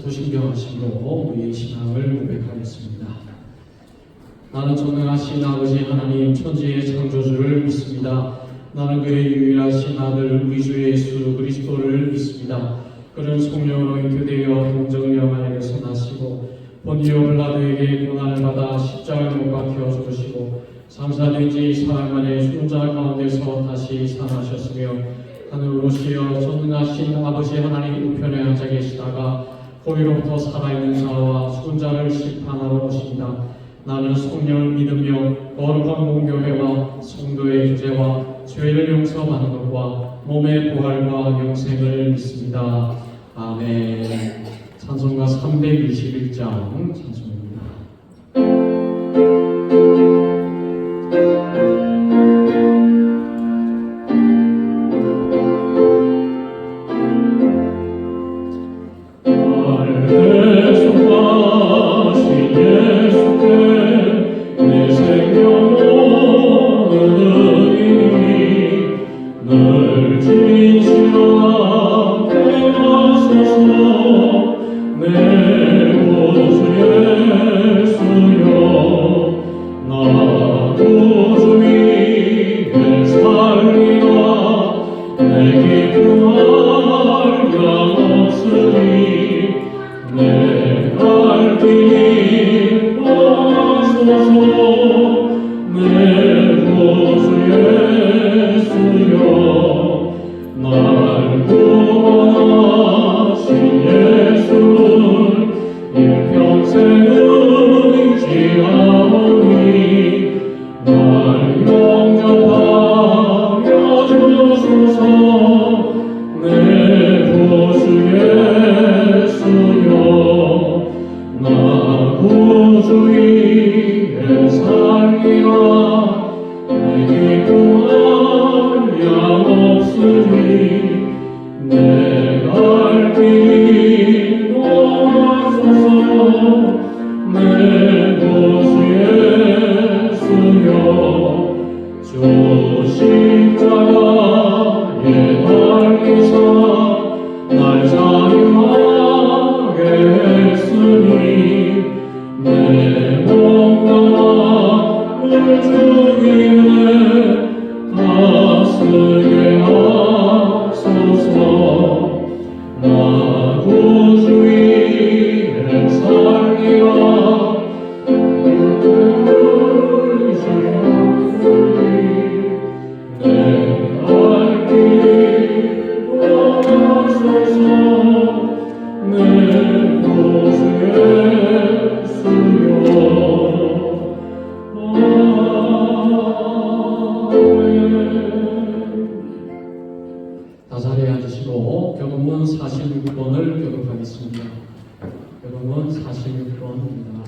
사도신경하심으로 우리의 신앙을 고백하겠습니다. 나는 전능하신 아버지 하나님 천지의 창조주를 믿습니다. 나는 그의 유일하신 아들 우리 주 예수 그리스도를 믿습니다. 그는 성령으로 잉태되어 동정녀 마리아에서 나시고 본디오 빌라도에게 고난을 받아 십자가에 못 박혀 죽으시고 장사된 지 사흘 만에 죽은 자 가운데서 다시 살아나셨으며 하늘로 오시어 전능하신 아버지 하나님 우편에 앉아 계시다가 거기로부터 살아있는 자와 죽은 자를 심판하러 오십니다. 나는 성령을 믿으며 거룩한 공교회와 성도의 교제와 죄를 용서받는 것과 몸의 부활과 영생을 믿습니다. 아멘. 찬송가 321장 찬송입니다. 다자리에 앉으시고 교동문 46번을 교독하겠습니다. 교동문 46번입니다.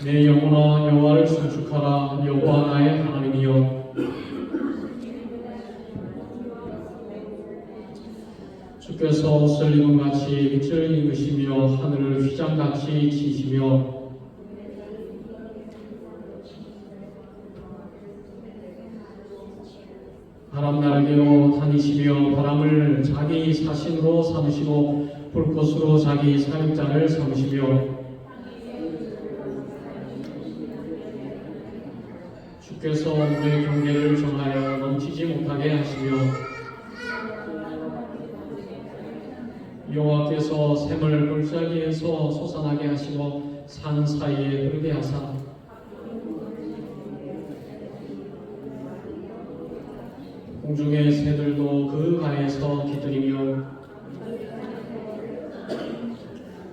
내 영혼아 여호와를 송축하라. 여호와 나의 하나님이여 주께서 옷을 입은 같이 빛을 입으시며 하늘을 휘장같이 치시며 바람 날개로 다니시며 바람을 자기 사신으로 삼으시고 불꽃으로 자기 사역자를 삼으시며 주께서 물의 경계를 정하여 넘치지 못하게 하시며 여호와께서 샘을 골짜기에서 솟아나게 하시고 산 사이에 흐르게 하사 공중의 새들도 그 가에서 기들이며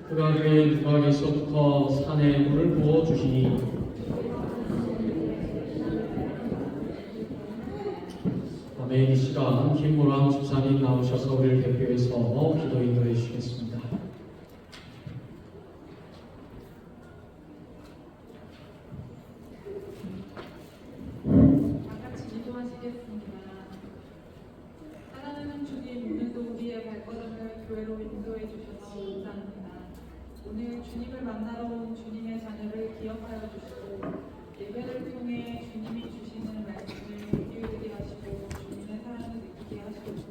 그가 그의 누각에서부터 산에 물을 부어 주시니 아멘. 이 시간 김무랑 집사님 나오셔서 우리를 대표해서 기도 인도해 주시겠습니다. 오늘 주님을 만나러 온 주님의 자녀를 기억하여 주시고 예배를 통해 주님이 주시는 말씀을 읽게 하시고 주님의 사랑을 느끼게 하시옵소서.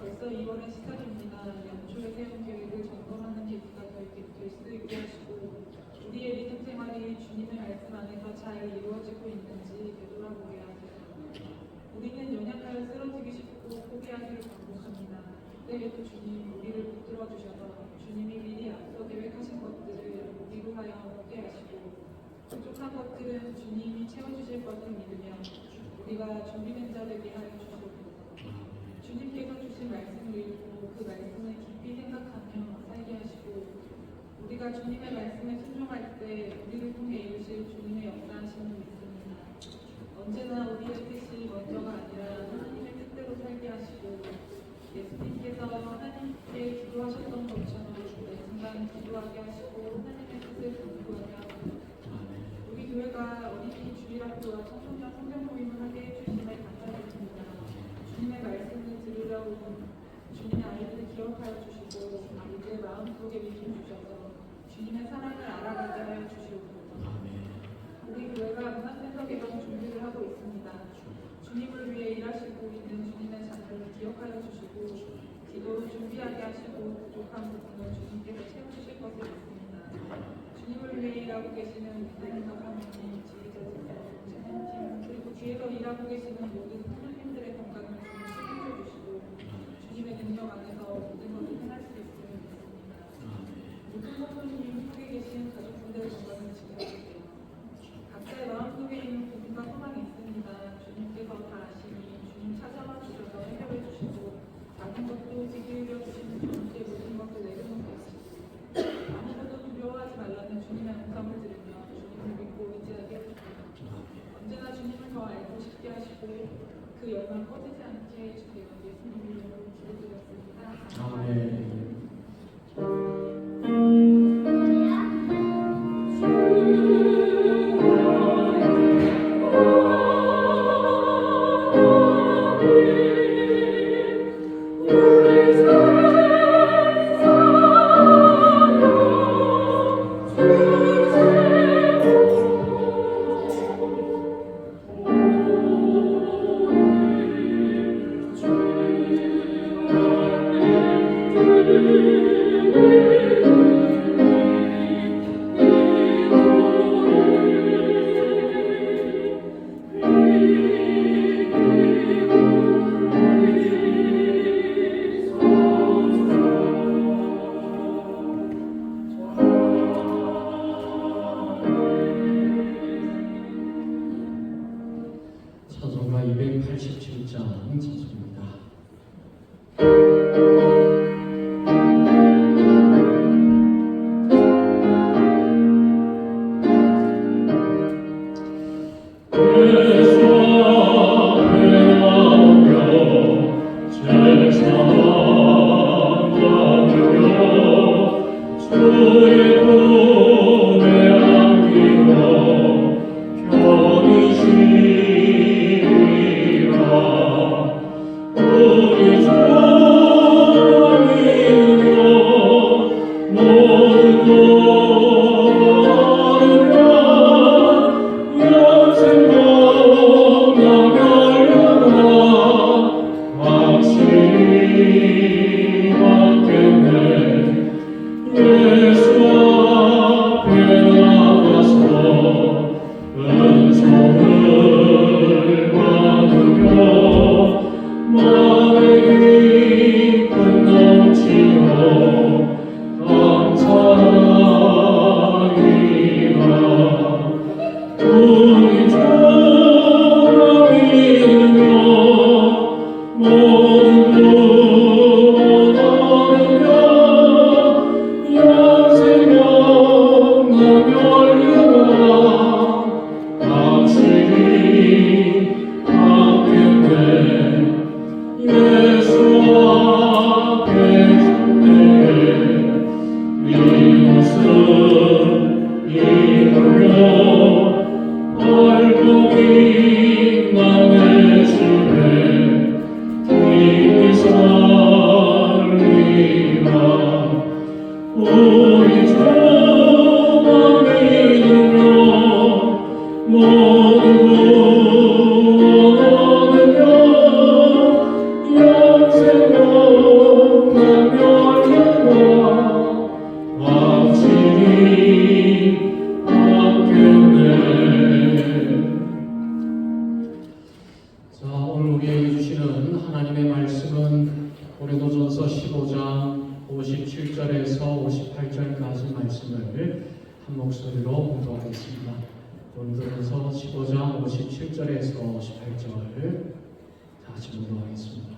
벌써 2월의 시작입니다. 연초의 하기를 간구합니다. 그때 또 주님 우리를 붙들어 주셔서 주님이 미리 앞서 계획하신 것들을 이루하여 얻게 하시고 부족한 것들은 주님이 채워주실 것을 믿으며 우리가 준비된 자 되게 하여 주시옵소서. 주님께서 주신 말씀을 읽고 그 말씀을 깊이 생각하며 살게 하시고 우리가 주님의 말씀에 순종할 때 우리를 통해 이루실 주님의 역사하심을 믿습니다. 언제나 우리의 뜻이 먼저가 아니라 하나님의 뜻대로 살게 하시고 예수님께서 하나님께 기도하셨던 것처럼 매 순간 기도하게 하시고 하나님의 뜻을 분구하게 하고 우리 교회가 어린이 주일학교와 청소년 성경 모임을 하게 해주심에 감사드립니다. 주님의 말씀을 들으려 온 주님의 아이들을 기억하여 주시고 아이들의 마음속에 믿음 주셔서 주님의 사랑을 알아가게 하여 주시옵소서. 우리 교회가 문화센터 개방 준비를 하고 있습니다. 주님을 위해 일하시고 있는 주님의 자녀를 기억하여 주시고 기도를 준비하게 하시고 부족한 부분을 주님께서 채워주실 것을 믿습니다. 주님을 위해 일하고 계시는 문화센터 사모님, 지휘자님, 찬양팀 그리고 뒤에서 일하고 계시는 모든 사모님들의 건강을 주님 책임져 주시고 주님의 능력 안에서 모든 것을 행할 수 있음을 믿습니다. 모든 성도님 속에 계신 가족분들의 건강을 지켜주세요. 각자의 마음속에 있는 고민과 소망이 있습니다. 주님께서 다 아시니 주님 찾아와 주셔서 해결해 주시고 작은 것도 지키려 주시는 주님께 모든 것을 내려놓게 하시고 아무것도 두려워하지 말라는 주님의 음성을 들으며 주님을 믿고 의지하게 해주세요. 언제나 주님을 더 알고 싶게 하시고 그 열망 꺼지지 않게 해주세요. 예수님 이름으로 기도드렸습니다. 아멘. 목소리로 봉독하겠습니다. 본문에서 15장 57절에서 58절 같이 봉독하겠습니다.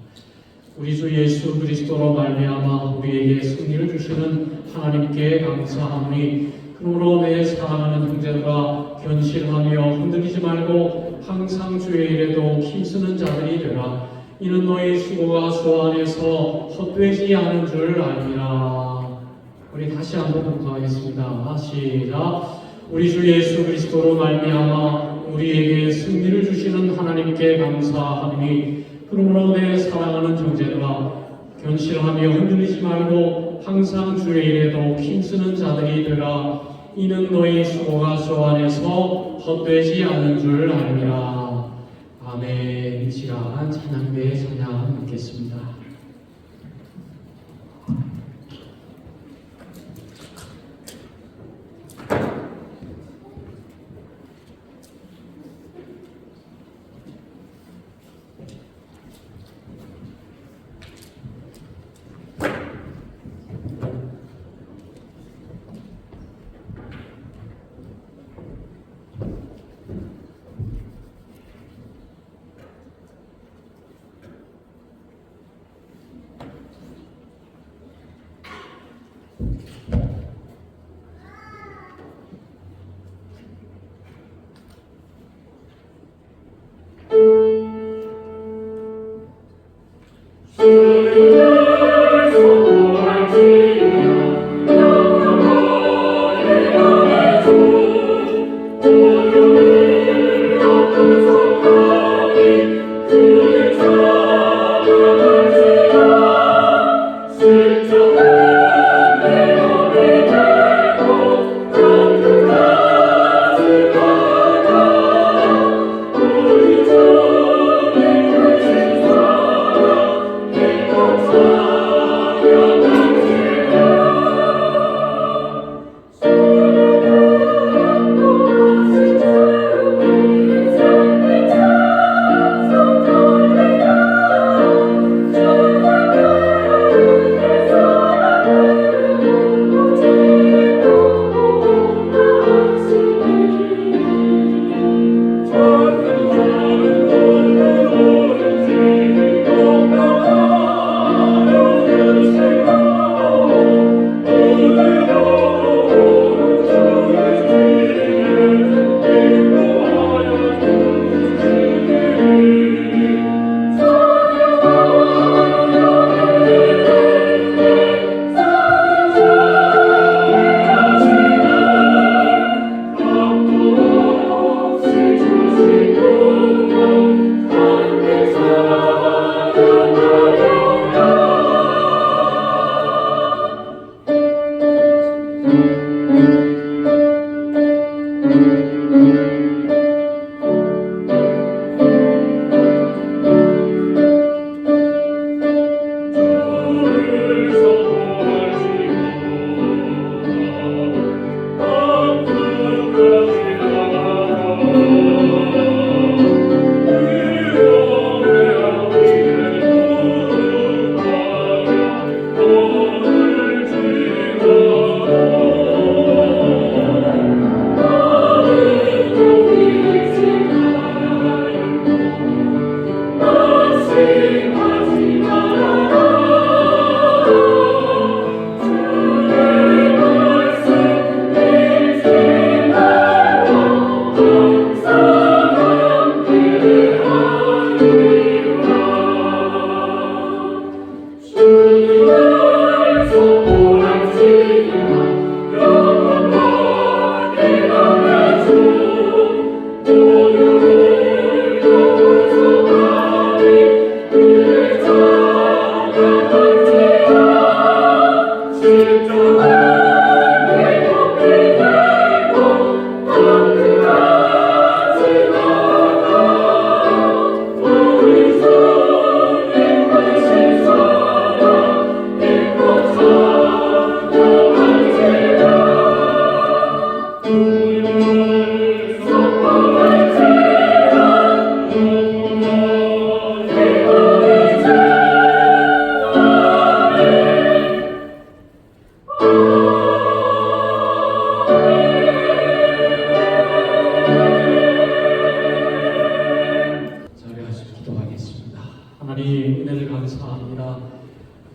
우리 주 예수 그리스도로 말미암아 우리에게 승리를 주시는 하나님께 감사하오니 그러므로 내 사랑하는 형제들아 견실하며 흔들리지 말고 항상 주의 일에도 힘쓰는 자들이 되라. 이는 너희 수고가 주 안에서 헛되지 않은 줄 알미라. 우리 다시 한번 봉독하겠습니다. 시작. 우리 주 예수 그리스도로 말미암아 우리에게 승리를 주시는 하나님께 감사하오니 그러므로 내 사랑하는 형제들아 견실하며 흔들리지 말고 항상 주의 일에도 힘쓰는 자들이 되라. 이는 너희 수고가 주 안에서 헛되지 않은 줄 알미라. 아멘. 이 시간 찬양대의 찬양 듣겠습니다.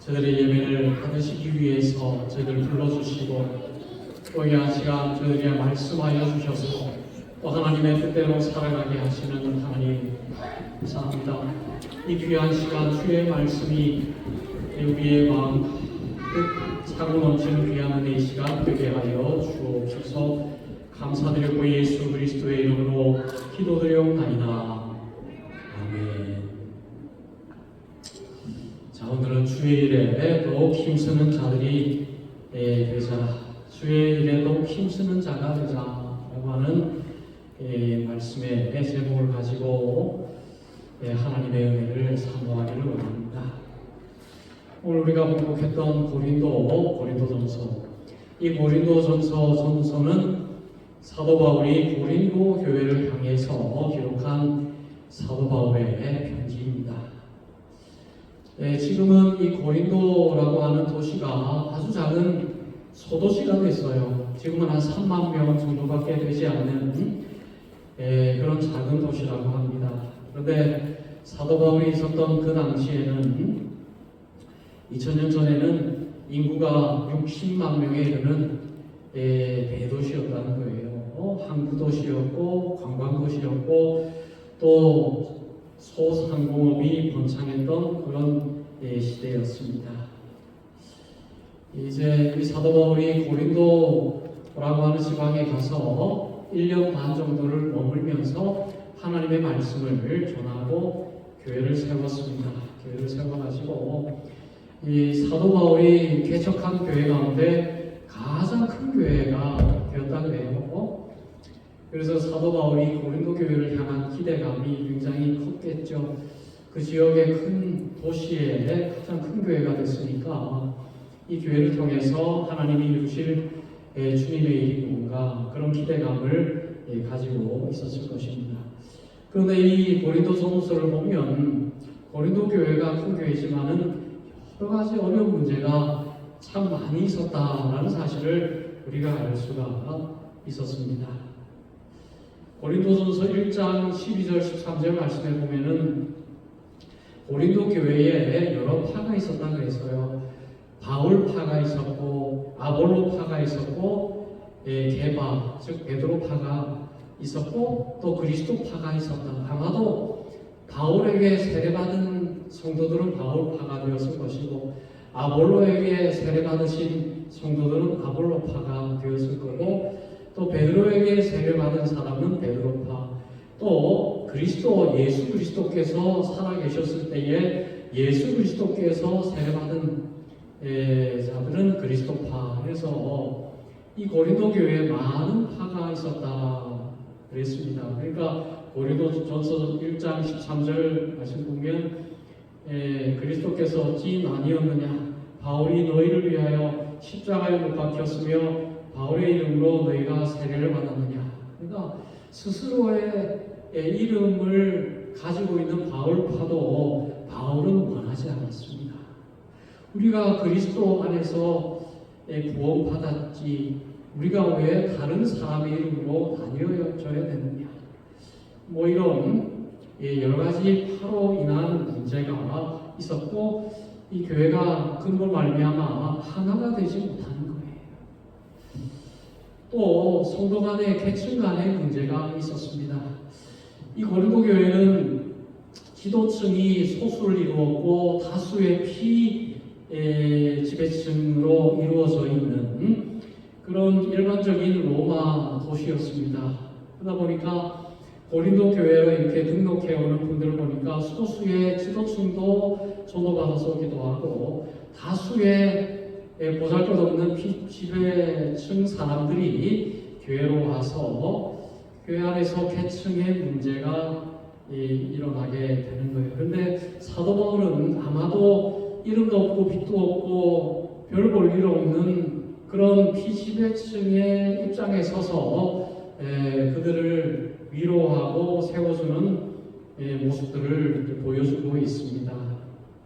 저들의 예배를 받으시기 위해서 저희들 불러주시고 또 이 한 시간 저희들에게 말씀하여 주셔서 또 하나님의 뜻대로 살아가게 하시는 하나님 감사합니다. 이 귀한 시간 주의 말씀이 우리의 마음 뜻 차고 넘치는 귀한 은혜의 시간 되게 하여 주옵소서. 감사드리고 예수 그리스도의 이름으로 기도드리옵나이다. 아멘. 자, 오늘은 주의 일에 더욱 힘쓰는 자들이 되자, 주의 일에 더욱 힘쓰는 자가 되자라고 하는 말씀의 제목을 가지고 하나님의 은혜를 사모하기를 원합니다. 오늘 우리가 봉독했던 고린도전서, 이 고린도전서는 사도 바울이 고린도 교회를 향해서 기록한 사도 바울의 편지입니다. 지금은 이 고린도라고 하는 도시가 아주 작은 소도시가 됐어요. 지금은 한 3만 명 정도밖에 되지 않는 그런 작은 도시라고 합니다. 그런데 사도 바울이 있었던 그 당시에는 2000년 전에는 인구가 60만 명에 이르는 대도시였다는 거예요. 항구도시였고 관광도시였고 또 소상공업이 번창했던 그런 시대였습니다. 이제 이 사도 바울이 고린도라고 하는 지방에 가서 1년 반 정도를 머물면서 하나님의 말씀을 전하고 교회를 세웠습니다. 교회를 세워가지고 이 사도 바울이 개척한 교회 가운데 가장 큰 교회가 되었다고 해요. 그래서 사도 바울이 고린도 교회를 향한 기대감이 굉장히 컸겠죠. 그 지역의 큰 도시에 가장 큰 교회가 됐으니까 이 교회를 통해서 하나님이 이루실 주님의 일이 뭔가 그런 기대감을 가지고 있었을 것입니다. 그런데 이 고린도전서를 보면 고린도 교회가 큰 교회지만은 여러 가지 어려운 문제가 참 많이 있었다라는 사실을 우리가 알 수가 있었습니다. 고린도전서 1장 12절 13절 말씀에 보면은 고린도 교회에 여러 파가 있었다고 했어요. 바울파가 있었고 아볼로파가 있었고 게바 즉 베드로파가 있었고 또 그리스도파가 있었다. 아마도 바울에게 세례받은 성도들은 바울파가 되었을 것이고 아볼로에게 세례받으신 성도들은 아볼로파가 되었을 거고 또 베드로에게 세례받은 사람은 베드로파, 또 예수 그리스도께서 살아계셨을 때에 예수 그리스도께서 세례받은 자들은 그리스도파. 그래서 이 고린도 교회에 많은 파가 있었다 그랬습니다. 그러니까 고린도전서 1장 13절 말씀 보면 그리스도께서 어찌 아니었느냐, 바울이 너희를 위하여 십자가에 못 박혔으며 바울의 이름으로 너희가 세례를 받았느냐. 그러니까 스스로의 이름을 가지고 있는 바울파도 바울은 원하지 않았습니다. 우리가 그리스도 안에서 구원받았지 우리가 왜 다른 사람의 이름으로 다녀줘야 되느냐. 뭐 이런 여러 가지 파로 인한 문제가 있었고 이 교회가 그로 말미암아 하나가 되지 못하는 거예요. 또 성도 간의 계층 간의 문제가 있었습니다. 이 고린도 교회는 지도층이 소수를 이루었고 다수의 지배층으로 이루어져 있는 그런 일반적인 로마 도시였습니다. 그러다 보니까 고린도 교회로 이렇게 등록해 오는 분들을 보니까 소수의 지도층도 전도받아서 오기도 하고 다수의 보잘것없는 지배층 사람들이 교회로 와서 교회 안에서 계층의 문제가 일어나게 되는 거예요. 그런데 사도 바울은 아마도 이름도 없고 빛도 없고 별 볼 일 없는 그런 피지배층의 입장에 서서 그들을 위로하고 세워주는 모습들을 보여주고 있습니다.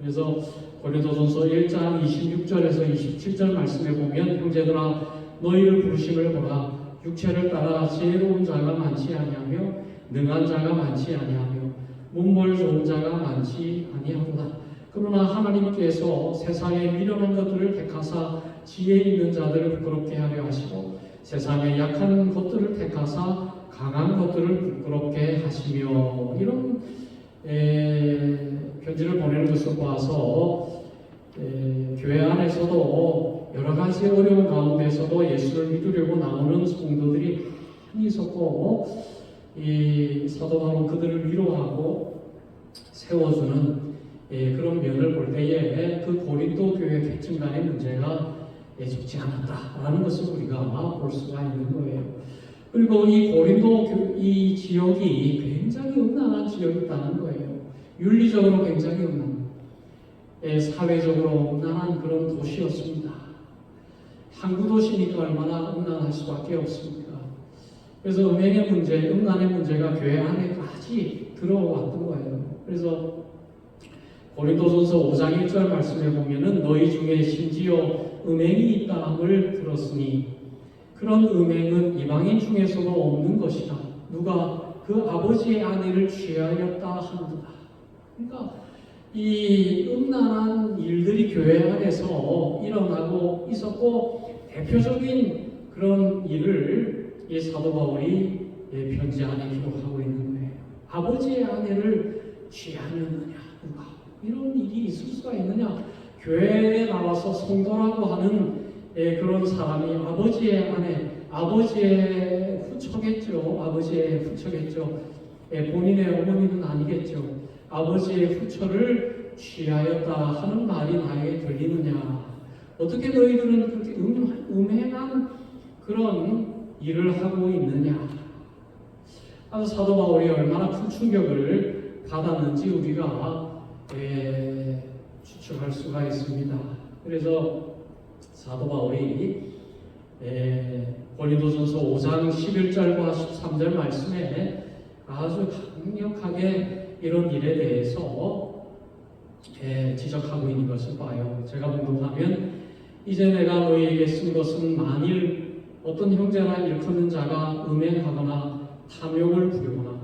그래서 고린도전서 1장 26절에서 27절 말씀에 보면 형제들아 너희를 부르심을 보라 육체를 따라 지혜로운 자가 많지 아니하며 능한 자가 많지 아니하며 문벌 좋은 자가 많지 아니하구나. 그러나 하나님께서 세상에 미련한 것들을 택하사 지혜 있는 자들을 부끄럽게 하려 하시고 세상에 약한 것들을 택하사 강한 것들을 부끄럽게 하시며 이런 편지를 보내는 것을 봐서 교회 안에서도 여러 가지 어려운 가운데서도 예수를 믿으려고 나오는 성도들이 많이 있었고 이 사도 바울은 그들을 위로하고 세워주는 그런 면을 볼 때에 그 고린도 교회 계층 간의 문제가 좋지 않았다라는 것을 우리가 볼 수가 있는 거예요. 그리고 이 고린도 이 지역이 굉장히 음란한 지역이었다는 거예요. 윤리적으로 굉장히 음란, 사회적으로 음란한 그런 도시였습니다. 항구 도시니까 얼마나 음란할 수밖에 없습니까? 그래서 음행의 문제, 음란의 문제가 교회 안에까지 들어왔던 거예요. 그래서 고린도전서 5장 1절 말씀에 보면은 너희 중에 심지어 음행이 있다함을 들었으니 그런 음행은 이방인 중에서도 없는 것이다. 누가 그 아버지의 아내를 취하였다 하는도다. 그러니까 이 음란한 일들이 교회 안에서 일어나고 있었고 대표적인 그런 일을 이 사도 바울이 편지 안에 기록하고 있는 거예요. 아버지의 아내를 취하였느냐 누가 이런 일이 있을 수가 있느냐? 교회에 나와서 성도라고 하는 그런 사람이 아버지의 아내, 아버지의 후처겠죠. 아버지의 후처겠죠. 본인의 어머니는 아니겠죠. 아버지의 후처를 취하였다 하는 말이 나에게 들리느냐? 어떻게 너희들은 그렇게 음행한 그런 일을 하고 있느냐? 아주 사도 바울이 얼마나 큰 충격을 받았는지 우리가 추측할 수가 있습니다. 그래서 사도 바울이 고린도전서 5장 11절과 13절 말씀에 아주 강력하게 이런 일에 대해서 지적하고 있는 것을 봐요. 제가 공독하면 이제 내가 너희에게 쓴 것은 만일 어떤 형제나 일컫는 자가 음행하거나 탐욕을 부리거나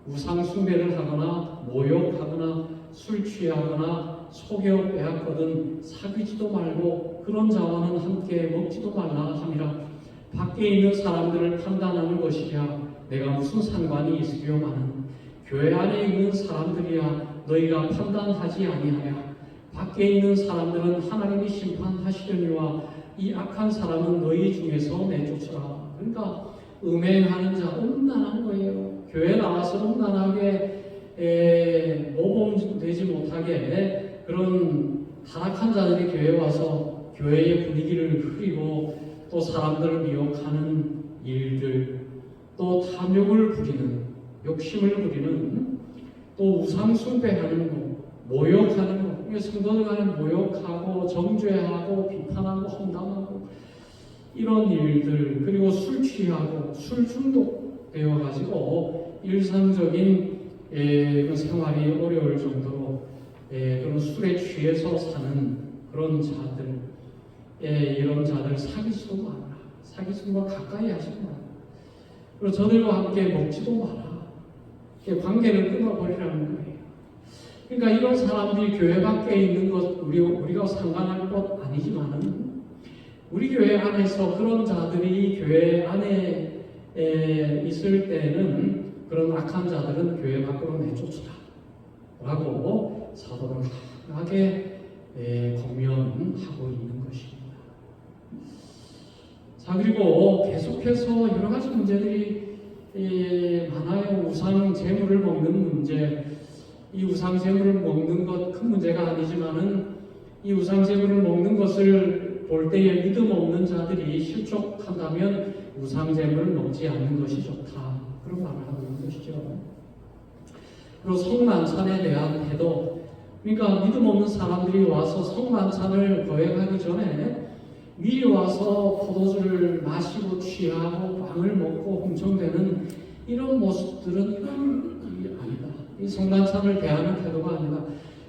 우상 숭배를 하거나 모욕하거나 술 취하거나 속여 빼앗거든 사귀지도 말고 그런 자와는 함께 먹지도 말라 함이라. 밖에 있는 사람들을 판단하는 것이랴 내가 무슨 상관이 있으려마는 교회 안에 있는 사람들이야 너희가 판단하지 아니하랴. 밖에 있는 사람들은 하나님이 심판하시려니와 이 악한 사람은 너희 중에서 내쫓으라. 그러니까 음행하는 자 음란한 거예요. 교회 나와서 음란하게 모범되지 못하게 그런 타락한 자들이 교회에 와서 교회의 분위기를 흐리고 또 사람들을 미혹하는 일들, 또 탐욕을 부리는, 욕심을 부리는, 또 우상 숭배하는 거, 모욕하는 거, 성도들 간에 모욕하고 정죄하고 비판하고 험담하고 이런 일들, 그리고 술 취하고 술 중독되어 가지고 일상적인 생활이 어려울 정도로 그런 술에 취해서 사는 그런 자들, 이런 자들 사귀지도 마라. 사귀지도 가까이 하지 마라. 그리고 저들과 함께 먹지도 마라. 관계를 끊어버리라는 거예요. 그러니까 이런 사람들이 교회 밖에 있는 것 우리가 상관할 것 아니지만은 우리 교회 안에서 그런 자들이 교회 안에 있을 때는 그런 악한 자들은 교회 밖으로 내쫓으라 라고 사도는 강하게 권면하고 있는 것입니다. 자, 그리고 계속해서 여러 가지 문제들이 많아요. 우상 제물을 먹는 문제, 이 우상 제물을 먹는 것 큰 문제가 아니지만은 이 우상 제물을 먹는 것을 볼 때에 믿음 없는 자들이 실족한다면 우상 제물을 먹지 않는 것이 좋다. 그런 말을 하고 있는 것이죠. 그리고 성만찬에 대한 태도, 그러니까 믿음 없는 사람들이 와서 성만찬을 거행하기 전에 미리 와서 포도주를 마시고 취하고 빵을 먹고 흥청대는 이런 모습들은 이건 아니다. 이 성만찬을 대하는 태도가 아니다.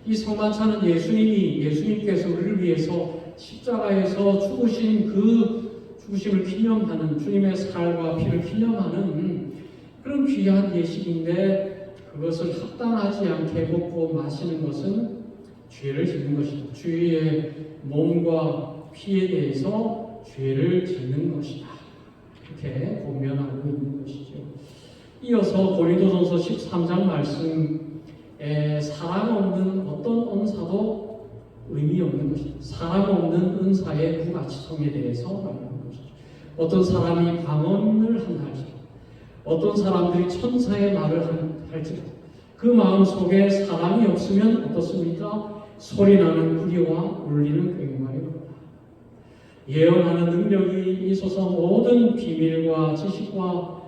이 성만찬은 예수님께서 우리를 위해서 십자가에서 죽으신 그 죽으심을 기념하는 주님의 살과 피를 기념하는 그런 귀한 예식인데 그것을 합당하지 않게 먹고 마시는 것은 죄를 짓는 것이다. 주의 몸과 피에 대해서 죄를 짓는 것이다. 이렇게 권면하고 있는 것이죠. 이어서 고린도전서 13장 말씀에 사랑 없는 어떤 은사도 의미 없는 것이다. 사랑 없는 은사의 무가치성에 대해서 말하는 것이죠. 어떤 사람이 방언을 한다 할지라도, 어떤 사람들이 천사의 말을 할지라도 그 마음 속에 사랑이 없으면 어떻습니까? 소리나는 구리와 울리는 꽹과의 겁니다. 예언하는 능력이 있어서 모든 비밀과 지식과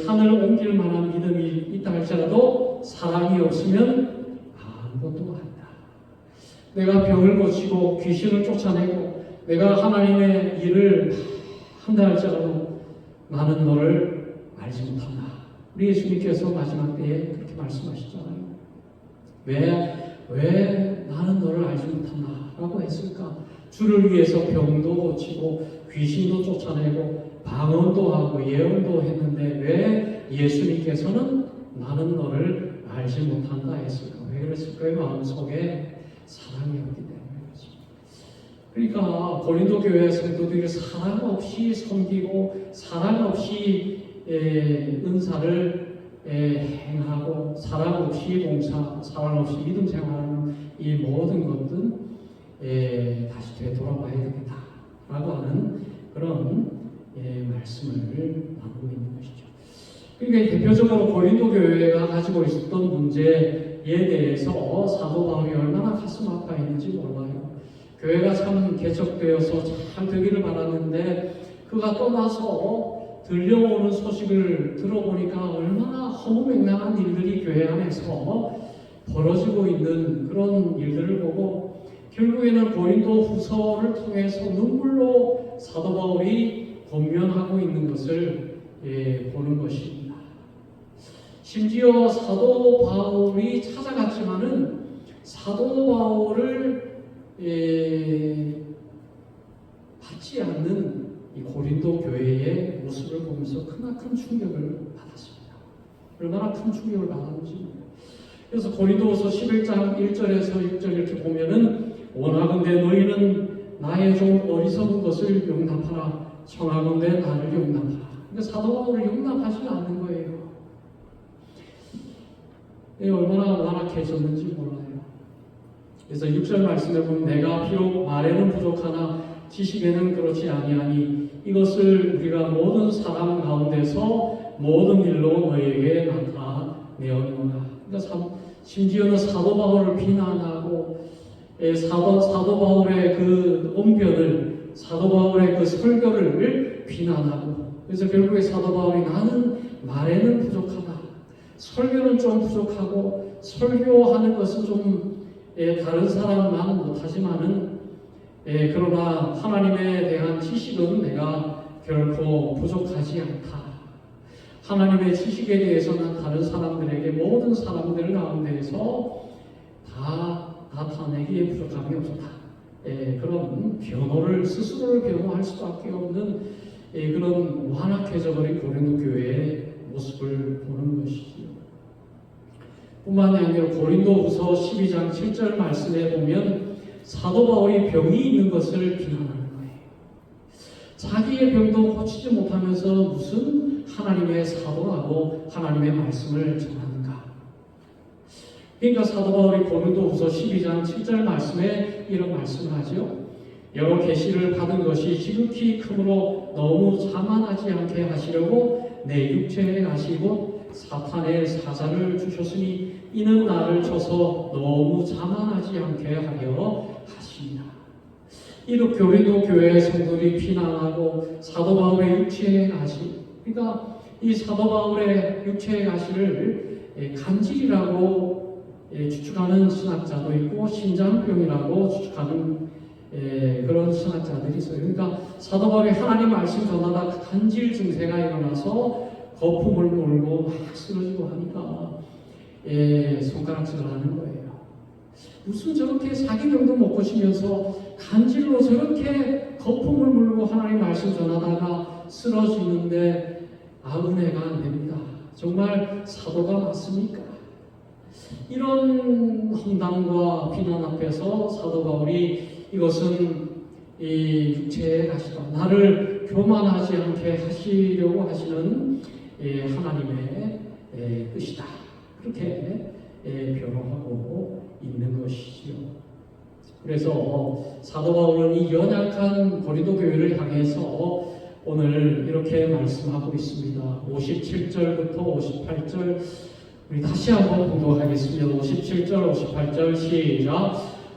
산을 옮길 만한 믿음이 있다 할지라도 사랑이 없으면 아무것도 아니다. 내가 병을 고치고 귀신을 쫓아내고 내가 하나님의 일을 한다 할지라도 나는 너를 알지 못한다. 우리 예수님께서 마지막 때에 그렇게 말씀하시잖아요. 왜 나는 너를 알지 못한다 라고 했을까? 주를 위해서 병도 고치고 귀신도 쫓아내고 방언도 하고 예언도 했는데 왜 예수님께서는 나는 너를 알지 못한다 했을까? 왜 그랬을까요? 마음속에 사랑이 없기 때문이죠. 그러니까 고린도 교회 성도들이 사랑 없이 섬기고 사랑 없이 은사를 행하고 사랑 없이 봉사, 사랑 없이 믿음 생활하는 이 모든 것들은 다시 되돌아봐야 되겠다라고 하는 그런 말씀을 나누고 있는 것이죠. 그러니까 대표적으로 고린도 교회가 가지고 있었던 문제에 대해서 사도 바울이 얼마나 가슴 아파했는지 몰라요. 교회가 참 개척되어서 잘 되기를 바랐는데 그가 떠나서 들려오는 소식을 들어보니까 얼마나 허무맹랑한 일들이 교회 안에서 벌어지고 있는 그런 일들을 보고 결국에는 고린도 후서를 통해서 눈물로 사도 바울이 권면하고 있는 것을 보는 것입니다. 심지어 사도 바울이 찾아갔지만은 사도 바울을 받지 않는 이 고린도 교회의 모습을 보면서 크나큰 충격을 받았습니다. 얼마나 큰 충격을 받았는지. 그래서 고린도후서 11장 1절에서 6절 이렇게 보면은 원하건대 너희는 나의 좀 어리석은 것을 용납하라. 청하건대 나를 용납하라. 그러니까 사도 바울을 용납하지는 않는 거예요. 얼마나 완악해졌는지 몰라요. 그래서 6절 말씀에 보면 내가 비록 말에는 부족하나 지식에는 그렇지 아니하니 이것을 우리가 모든 사람 가운데서 모든 일로 너에게 나타내었노라. 그러니까 심지어는 사도 바울을 비난하고 사도 바울의 그 언변을 사도 바울의 그 설교를 비난하고 그래서 결국에 사도 바울이 나는 말에는 부족하다. 설교는 좀 부족하고 설교하는 것은 좀 다른 사람만 못하지만은 그러나 하나님에 대한 지식은 내가 결코 부족하지 않다. 하나님의 지식에 대해서는 다른 사람들에게 모든 사람들 가운데에서 다 나타내기에 부족함이 없었다. 그런 변호를 스스로를 변호할 수밖에 없는 그런 완악해져버린 고린도 교회의 모습을 보는 것이지요. 뿐만이 아니라 고린도후서 12장 7절 말씀에 보면 사도 바울이 병이 있는 것을 비난하는 거예요. 자기의 병도 고치지 못하면서 무슨 하나님의 사도라고 하나님의 말씀을 전하는가. 그러니까 사도 바울이 고린도후서 12장 7절 말씀에 이런 말씀을 하죠. 여러 계시를 받은 것이 지극히 크므로 너무 자만하지 않게 하시려고 내 육체에 가시고 사탄의 사자를 주셨으니 이는 나를 쳐서 너무 자만하지 않게 하려 하십니다. 이렇게 고린도 교회의 성도들이 비난하고 사도 바울의 육체의 가시, 그러니까 이 사도 바울의 육체의 가시를 간질이라고 추측하는 신학자도 있고 신장병이라고 추측하는 그런 신학자들이 있어요. 그러니까 사도 바울이 하나님 말씀 전하다 간질 증세가 일어나서 거품을 몰고 막 쓰러지고 하니까 손가락질을 하는 거예요. 무슨 저렇게 자기 병도 못 고치면서 간질로 저렇게 거품을 물고 하나님 말씀 전하다가 쓰러지는데 은혜가 안 됩니다. 정말 사도가 맞습니까? 이런 험담과 비난 앞에서 사도 바울이 이것은 이 육체의 가시다, 나를 교만하지 않게 하시려고 하시는 하나님의 뜻이다, 그렇게 변호하고 있는 것이지요. 그래서 사도 바울은 이 연약한 고린도 교회를 향해서 오늘 이렇게 말씀하고 있습니다. 57절부터 58절 우리 다시 한번 공독하겠습니다. 57절, 58절 시작.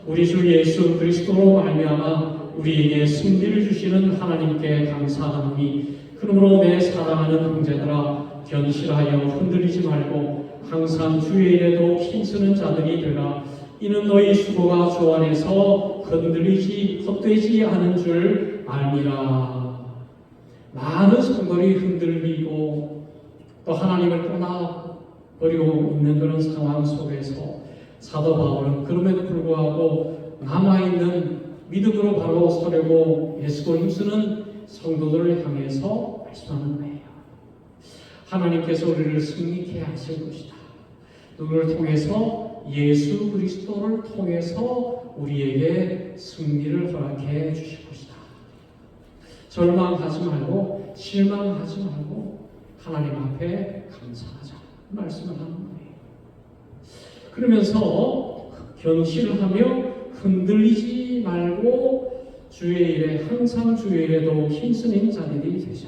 우리 주 예수 그리스도로 말미암아 우리에게 승리를 주시는 하나님께 감사하노니 그러므로 내 사랑하는 형제들아 견실하여 흔들리지 말고 항상 주의 일에도 힘쓰는 자들이 되라. 이는 너희 수고가 주 안에서 헛되지 않은 줄 알미라. 많은 성도들이 흔들리고 또 하나님을 떠나버리고 있는 그런 상황 속에서 사도 바울은 그럼에도 불구하고 남아있는 믿음으로 바로 서려고 애쓰고 힘쓰는 성도들을 향해서 말씀하는 거예요. 하나님께서 우리를 승리케 하실 것이다. 누구를 통해서? 예수 그리스도를 통해서 우리에게 승리를 허락해 주실 것이다. 절망하지 말고 실망하지 말고 하나님 앞에 감사하자 말씀을 하는 거예요. 그러면서 견실하며 흔들리지 말고 주의 일에 항상 주의 일에도 힘쓰는 자들이 되자.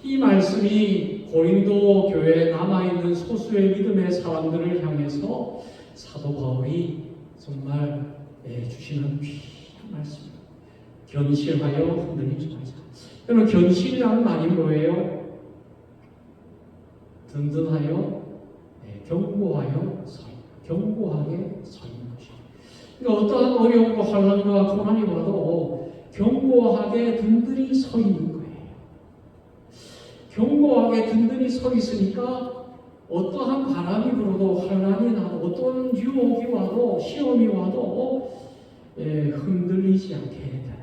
이 말씀이 고린도 교회에 남아있는 소수의 믿음의 사람들을 향해서 사도 바울이 정말 주시는 귀한 말씀입니다. 견실하여 흔들리지 말자. 여러분, 견실이라는 말이 뭐예요? 든든하여 견고하여 견고하게 서 있는 것이에요. 그러니까 어떠한 어려움과 환난과 고난이 와도 견고하게 든든히 서 있는 거예요. 견고하게 든든히 서 있으니까 어떠한 바람이 불어도 환난이 나도 어떠한 유혹이 와도 시험이 와도 흔들리지 않게 되는 거예요.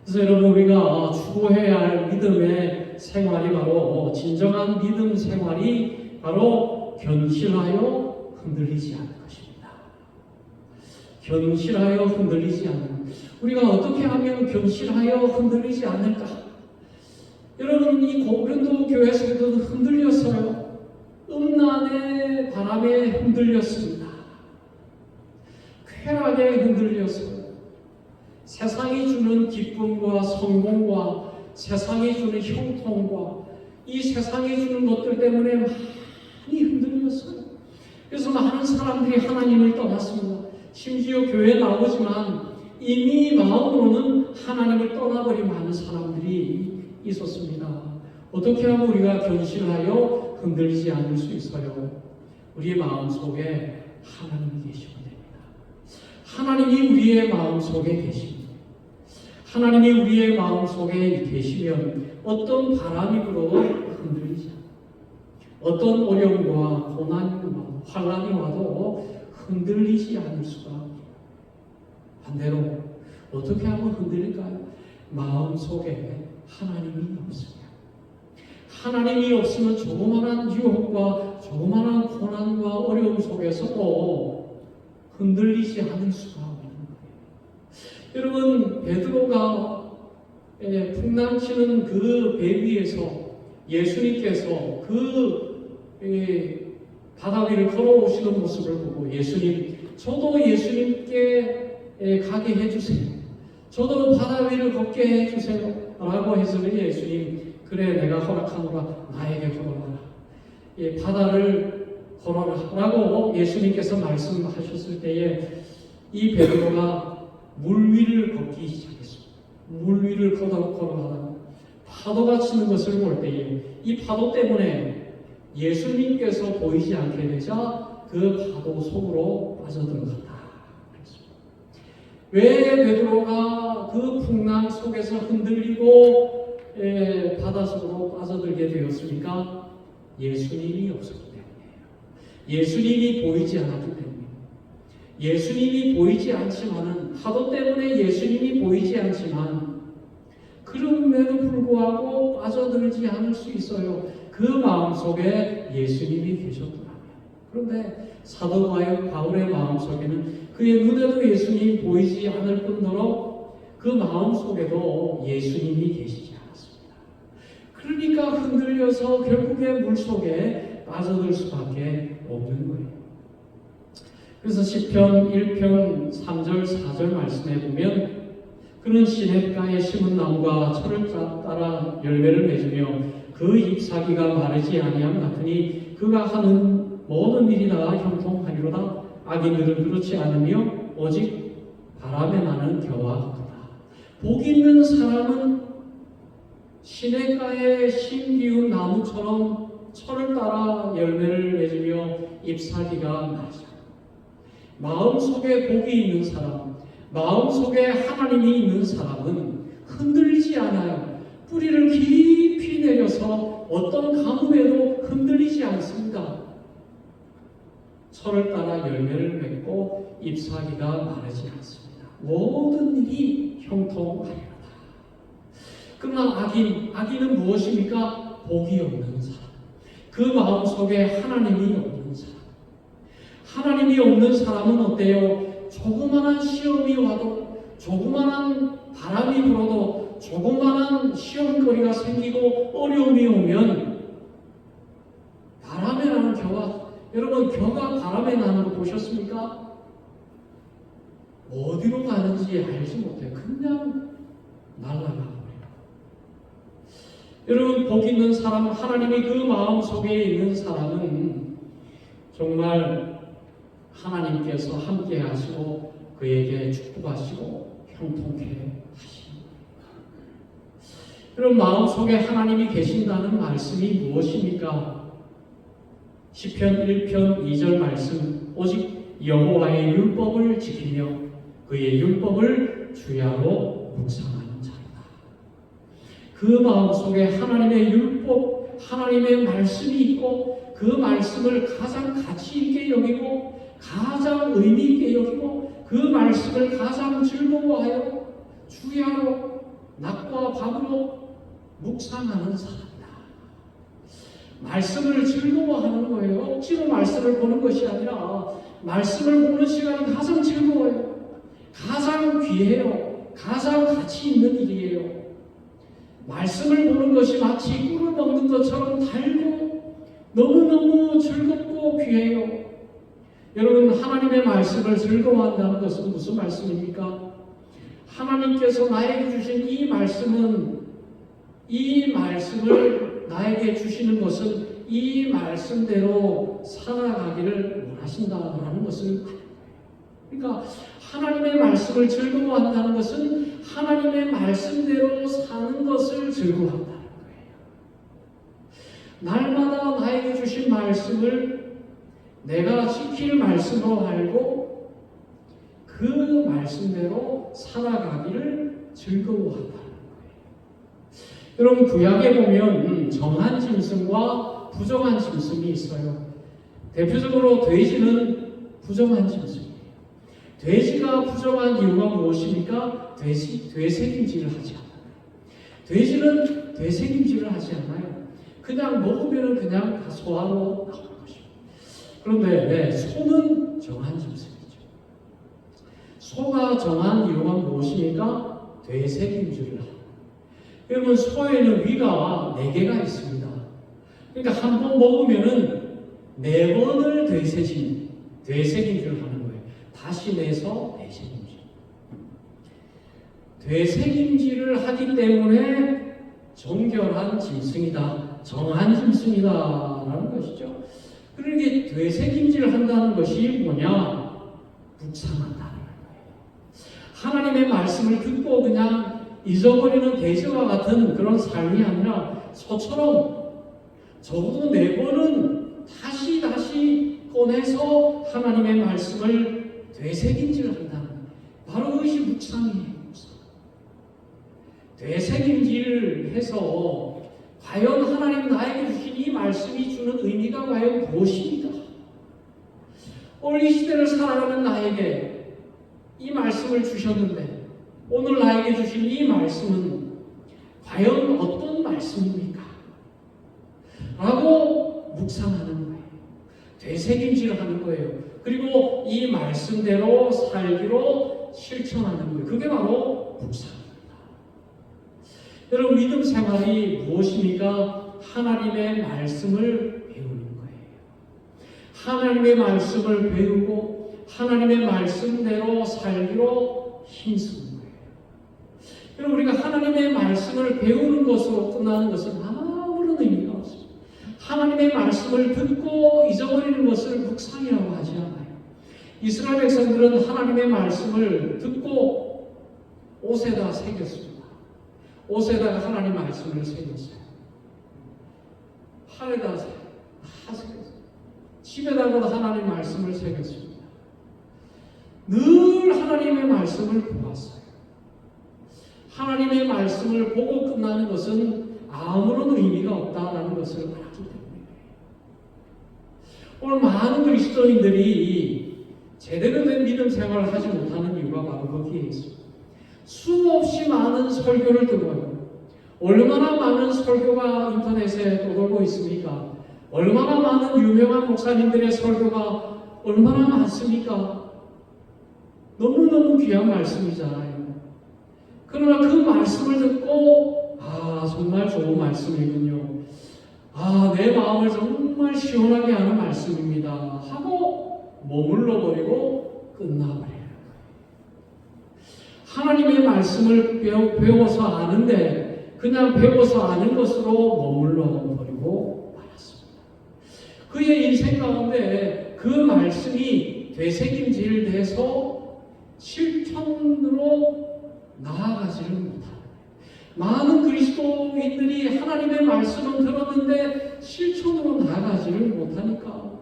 그래서 여러분, 우리가 추구해야 할 믿음의 생활이 바로 진정한 믿음 생활이 바로 견실하여 흔들리지 않는 것입니다. 견실하여 흔들리지 않는, 우리가 어떻게 하면 견실하여 흔들리지 않을까? 여러분, 이 고린도 교회 성도들은 흔들렸어요. 음란의 바람에 흔들렸습니다. 쾌락에 흔들렸어요. 세상이 주는 기쁨과 성공과 세상이 주는 형통과 이 세상이 주는 것들 때문에 많이 흔들렸어요. 그래서 많은 사람들이 하나님을 떠났습니다. 심지어 교회에 나오지만 이미 마음으로는 하나님을 떠나버린 많은 사람들이 있었습니다. 어떻게 하면 우리가 견실하여 흔들리지 않을 수 있어요? 우리의 마음속에 하나님이 계시면 됩니다. 하나님이 우리의 마음속에 계십니다. 하나님이 우리의 마음속에 계시면 어떤 바람이 불어도 흔들리지 않아요. 어떤 어려움과 고난과 환난이 와도 흔들리지 않을 수가 없어요. 반대로 어떻게 하면 흔들릴까요? 마음속에 하나님이 없으면, 하나님이 없으면 조그마한 유혹과 조그마한 고난과 어려움 속에서도 흔들리지 않을 수가 없는 거예요. 여러분, 베드로가 풍랑치는 그 배 위에서 예수님께서 그 바다 위를 걸어오시는 모습을 보고 예수님, 저도 예수님께 가게 해주세요. 저도 바다 위를 걷게 해주세요. 라고 해서는 예수님, 그래 내가 허락하노라, 나에게 걸어라. 바다를 걸어라 라고 예수님께서 말씀하셨을 때에 이 베드로가 물 위를 걷기 시작했습니다. 물 위를 걸어가다가 파도가 치는 것을 볼 때에 이 파도 때문에 예수님께서 보이지 않게 되자 그 파도 속으로 빠져들어갔다. 왜 베드로가 그 풍랑 속에서 흔들리고 바닷속으로 빠져들게 되었습니까? 예수님이 없었기 때문이에요. 예수님이 보이지 않았기 때문이에요. 예수님이 보이지 않지만은, 파도 때문에 예수님이 보이지 않지만 그 그럼에도 불구하고 빠져들지 않을 수 있어요. 그 마음속에 예수님이 계셨더라고요. 그런데 사도 바울의 마음속에는 그의 눈에도 예수님이 보이지 않을 뿐더러 그 마음속에도 예수님이 계시지 않았습니다. 그러니까 흔들려서 결국에 물속에 빠져들 수밖에 없는 거예요. 그래서 시편 1편 3절 4절 말씀에 보면 그는 시냇가에 심은 나무가 철을 따라 열매를 맺으며 그 잎사귀가 마르지 아니함 같으니 그가 하는 모든 일이 다 형통하리로다. 악인들은 그렇지 않으며 오직 바람에 나는 겨와 같다. 복 있는 사람은 시냇가에 심기운 나무처럼 철을 따라 열매를 맺으며 잎사귀가 나죠. 마음속에 복이 있는 사람, 마음속에 하나님이 있는 사람은 흔들리지 않아요. 뿌리를 깊이 내려서 어떤 가뭄에도 흔들리지 않습니다. 철을 따라 열매를 맺고 잎사귀가 마르지 않습니다. 모든 일이 형통하리로다. 그러나 악인은 무엇입니까? 복이 없는 사람. 그 마음속에 하나님이 없는 사람. 하나님이 없는 사람은 어때요? 조그만한 시험이 와도, 조그만한 바람이 불어도, 조그만한 시험거리가 생기고 어려움이 오면 바람에 나는 겨와, 여러분 겨가 바람에 나는 거 보셨습니까? 어디로 가는지 알지 못해요. 그냥 날아가 버려요. 여러분 복 있는 사람, 하나님이 그 마음 속에 있는 사람은 정말 하나님께서 함께 하시고 그에게 축복하시고 형통케 하십니다. 여러분 마음속에 하나님이 계신다는 말씀이 무엇입니까? 시편 1편 2절 말씀, 오직 여호와의 율법을 지키며 그의 율법을 주야로 묵상하는 자이다. 그 마음속에 하나님의 율법, 하나님의 말씀이 있고 그 말씀을 가장 가치 있게 여기고 가장 의미 있게 여기고 그 말씀을 가장 즐거워하여 주야로 낮과 밤으로 묵상하는 사람이다. 말씀을 즐거워하는 거예요. 억지로 말씀을 보는 것이 아니라 말씀을 보는 시간이 가장 즐거워요. 가장 귀해요. 가장 가치 있는 일이에요. 말씀을 보는 것이 마치 꿀을 먹는 것처럼 달고 너무너무 즐겁고 귀해요. 여러분 하나님의 말씀을 즐거워한다는 것은 무슨 말씀입니까? 하나님께서 나에게 주신 이 말씀을 나에게 주시는 것은 이 말씀대로 살아가기를 원하신다는 것을, 그러니까 하나님의 말씀을 즐거워한다는 것은 하나님의 말씀대로 사는 것을 즐거워한다는 거예요. 날마다 나에게 주신 말씀을 내가 지킬 말씀으로 알고 그 말씀대로 살아가기를 즐거워한다는 거예요. 여러분 구약에 보면 정한 짐승과 부정한 짐승이 있어요. 대표적으로 돼지는 부정한 짐승이에요. 돼지가 부정한 이유가 무엇입니까? 되새김질을 하지 않아요. 돼지는 되새김질을 하지 않아요. 그냥 먹으면 그냥 다 소화로 나오는 것입니다. 그런데 소는 정한 짐승이죠. 소가 정한 이유가 무엇입니까? 되새김질을 합니다. 여러분 소에는 위가 4개가 있습니다. 그러니까 한 번 먹으면은 4번을 되새김질을 하는 거예요. 다시 내서 되새김질. 되새김질을 하기 때문에 정결한 짐승이다, 정한 짐승이다라는 것이죠. 그러니까 되새김질을 한다는 것이 뭐냐? 묵상한다는 거예요. 하나님의 말씀을 듣고 그냥 잊어버리는 돼지와 같은 그런 삶이 아니라 소처럼 적어도 4번은 다시 꺼내서 하나님의 말씀을 되새김질한다는, 바로 그것이 묵상이에요. 되새김질해서 과연 하나님 나에게 주신 이 말씀이 주는 의미가 과연 무엇입니까? 오늘 이 시대를 살아가는 나에게 이 말씀을 주셨는데 오늘 나에게 주신 이 말씀은 과연 어떤 말씀입니까? 라고 묵상하는 거예요. 되새김질을 하는 거예요. 그리고 이 말씀대로 살기로 실천하는 거예요. 그게 바로 묵상입니다. 여러분, 믿음 생활이 무엇입니까? 하나님의 말씀을 배우는 거예요. 하나님의 말씀을 배우고 하나님의 말씀대로 살기로 힘쓰는 거예요. 여러분, 우리가 하나님의 말씀을 배우는 것으로 끝나는 것은 아무런 의미가 없습니다. 하나님의 말씀을 듣고 잊어버리는 것을 묵상이라고 하지 않아요. 이스라엘 백성들은 하나님의 말씀을 듣고 옷에다 새겼습니다. 옷에다가 하나님 말씀을 새겼어요. 팔에다 새겼어요. 집에다가도 하나님 말씀을 새겼습니다. 늘 하나님의 말씀을 보았어요. 하나님의 말씀을 보고 끝나는 것은 아무런 의미가 없다는 것을 알았기 때문에 오늘 많은 그리스도인들이 제대로 된 믿음 생활을 하지 못하는 이유가 바로 거기에 있습니다. 수없이 많은 설교를 들어요. 얼마나 많은 설교가 인터넷에 떠돌고 있습니까? 얼마나 많은 유명한 목사님들의 설교가 얼마나 많습니까? 너무너무 귀한 말씀이잖아요. 그러나 그 말씀을 듣고 정말 좋은 말씀이군요. 내 마음을 정말 시원하게 하는 말씀입니다 하고 머물러 버리고 끝나버려요. 하나님의 말씀을 배워서 아는데 그냥 배워서 아는 것으로 머물러 버리고 말았습니다. 그의 인생 가운데 그 말씀이 되새김질돼서 실천으로 나아가지를 못하는 많은 그리스도인들이 하나님의 말씀은 들었는데 실천으로 나아가지를 못하니까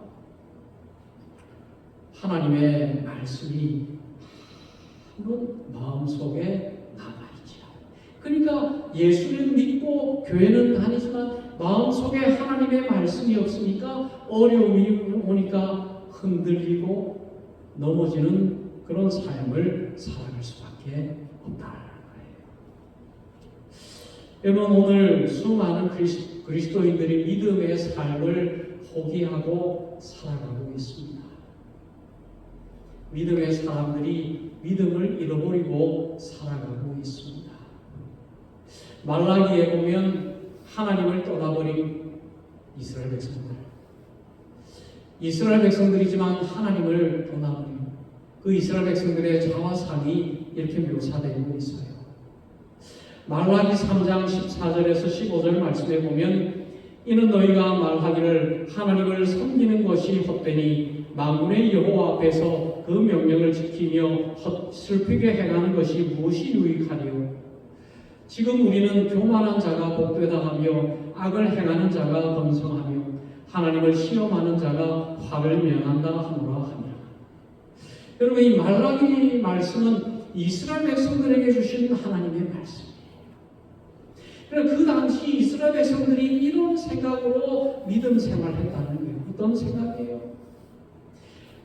하나님의 말씀이 한번 마음속에 남아있지 않아요. 그러니까 예수를 믿고 교회는 다니지만 마음속에 하나님의 말씀이 없으니까 어려움이 오니까 흔들리고 넘어지는 그런 삶을 살아갈 수밖에 없다는 거예요. 여러분, 오늘 수많은 그리스도인들이 믿음의 삶을 포기하고 살아가고 있습니다. 믿음의 사람들이 믿음을 잃어버리고 살아가고 있습니다. 말라기에 보면 하나님을 떠나버린 이스라엘 백성들이지만 하나님을 떠나버린 그 이스라엘 백성들의 자화상이 이렇게 묘사되고 있어요. 말라기 3장 14절에서 15절 말씀에 보면 이는 너희가 말하기를 하나님을 섬기는 것이 헛되니 만군의 여호와 앞에서 그 명령을 지키며 슬프게 행하는 것이 무엇이 유익하리요. 지금 우리는 교만한 자가 복되다 하며 악을 행하는 자가 번성하며 하나님을 시험하는 자가 화를 면한다 하노라 하니라. 여러분, 이 말라기 말씀은 이스라엘 백성들에게 주신 하나님의 말씀이에요. 그 당시 이스라엘 백성들이 이런 생각으로 믿음 생활했다는 거예요. 어떤 생각이에요?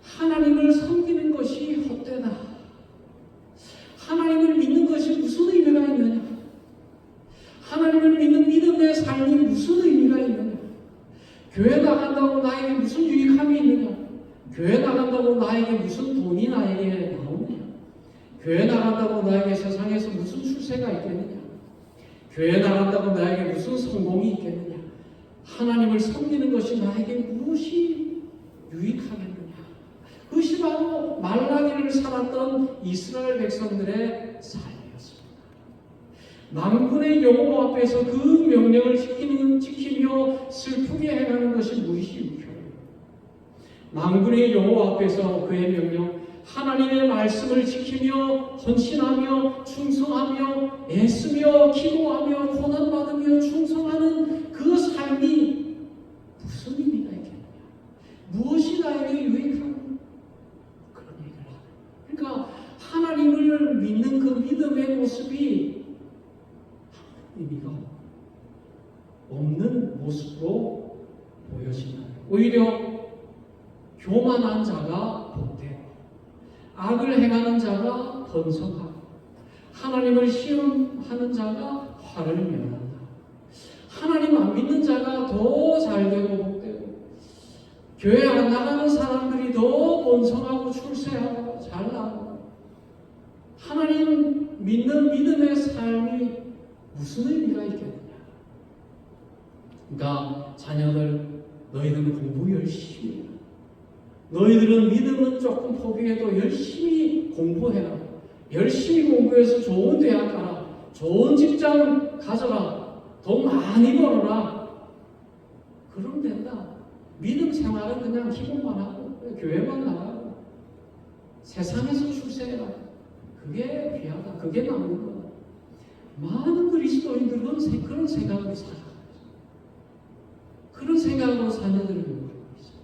하나님을 섬기는 것이 헛되다. 하나님을 믿는 것이 무슨 의미가 있느냐? 하나님을 믿는 믿음의 삶이 무슨 의미가 있느냐? 교회 나간다고 나에게 무슨 유익함이 있느냐? 교회 나간다고 나에게 무슨 돈이 나에게 나오느냐? 교회 나간다고 나에게 세상에서 무슨 출세가 있겠느냐? 교회 나간다고 나에게 무슨 성공이 있겠느냐? 하나님을 섬기는 것이 나에게 무엇이 유익하겠느냐? 그것이 바로 말라기를 살았던 이스라엘 백성들의 삶이었습니다. 만군의 여호와 앞에서 그 명령을 지키며 슬프게 행하는 것이 무엇이 유익해요? 만군의 여호와 앞에서 그의 명령, 하나님의 말씀을 지키며 헌신하며 충성하며 애쓰며 기도하며 고난받으며 충성하는 그 삶이 무슨 의미가 있겠느냐? 무엇이 나에게 유익한 그런 얘기를 하는 거예요. 그러니까 하나님을 믿는 그 믿음의 모습이 의미가 없는 모습으로 보여진다. 오히려 교만한 자가 복되고 악을 행하는 자가 번성하고 하나님을 시험하는 자가 화를 면한다. 하나님 안 믿는 자가 더 잘되고 복되고 교회 안 나가는 사람들이 더 번성하고 출세하고 잘나고 하나님 믿는 믿음의 삶이 무슨 의미가 있겠느냐. 그러니까 자녀들 너희들은 공부 열심히 해라. 너희들은 믿음은 조금 포기해도 열심히 공부해라. 열심히 공부해서 좋은 대학 가라. 좋은 직장 가져라. 돈 많이 벌어라. 그러면 된다. 믿음 생활은 그냥 기본만 하고 교회만 나가고 세상에서 출세해라. 그게 귀하다. 그게 남는 거다. 많은 그리스도인들은 그런 생각으로 살아가요. 그런 생각으로 자녀들을 보고 있어요.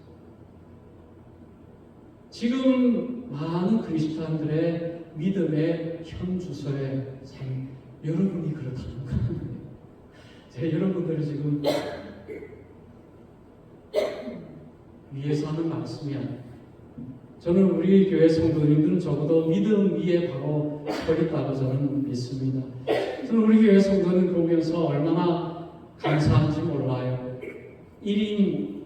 지금 많은 그리스도인들의 믿음의 현주소의 여러분이 그렇다는 거예요. 여러분들이 지금 위에서 하는 말씀이 아니에요. 저는 우리 교회 성도님들은 적어도 믿음 위에 바로 서 있다고 저는 믿습니다. 저는 우리 교회 성도는 보면서 얼마나 감사한지 몰라요. 1인